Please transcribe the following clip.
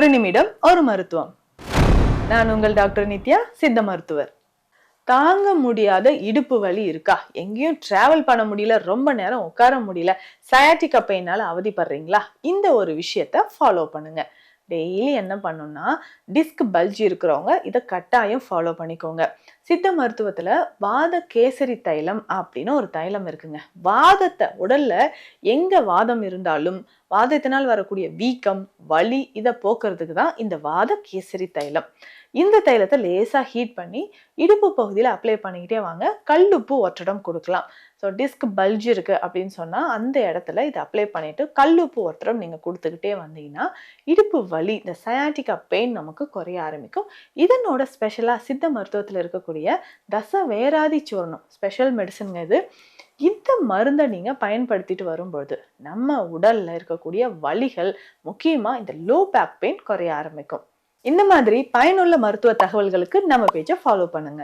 ஒரு நிமிடம் ஒரு மருத்துவம். நான் உங்கள் டாக்டர் நித்யா, சித்த மருத்துவர். தாங்க முடியாத இடுப்பு வலி இருக்கா? எங்கேயும் டிராவல் பண்ண முடியல, ரொம்ப நேரம் உட்கார முடியல, சயாட்டிகா பெயினால அவதிப்படுறீங்களா? இந்த ஒரு விஷயத்த ஃபாலோ பண்ணுங்க. டெய்லி என்ன பண்ணணும்னா, டிஸ்க் பல்ஜ் இருக்கிறவங்க இதை கட்டாயம் ஃபாலோ பண்ணிக்கோங்க. சித்த மருத்துவத்துல வாத கேசரி தைலம் அப்படின்னு ஒரு தைலம் இருக்குங்க. வாதத்தை உடல்ல எங்க வாதம் இருந்தாலும் வாதத்தினால் வரக்கூடிய வீக்கம், வலி இதை போக்குறதுக்கு தான் இந்த வாத கேசரி தைலம். இந்த தைலத்தை லேசா ஹீட் பண்ணி இடுப்பு பகுதியில் அப்ளை பண்ணிக்கிட்டே வாங்க. கல்லுப்பு ஒற்றடம் கொடுக்கலாம். ஸோ டிஸ்க் பல்ஜ் இருக்கு அப்படின்னு சொன்னா அந்த இடத்துல இதை அப்ளை பண்ணிட்டு கல்லுப்பு ஒற்றடம் நீங்க கொடுத்துக்கிட்டே வந்தீங்கன்னா இடுப்பு வலி, இந்த சயாட்டிகா பெயின் நமக்கு குறைய ஆரம்பிக்கும். இதனோட ஸ்பெஷலா சித்த மருத்துவத்தில் இருக்கக்கூடிய தச வேராதி சூர்ணம் ஸ்பெஷல் மெடிசன் இது. இந்த மருந்தை நீங்க பயன்படுத்திட்டு வரும்பொழுது நம்ம உடல்ல இருக்கக்கூடிய வலிகள், முக்கியமா இந்த லோ பேக் பெயின் குறைய ஆரம்பிக்கும். இந்த மாதிரி பயனுள்ள மருத்துவ தகவல்களுக்கு நம்ம பேஜை ஃபாலோ பண்ணுங்க.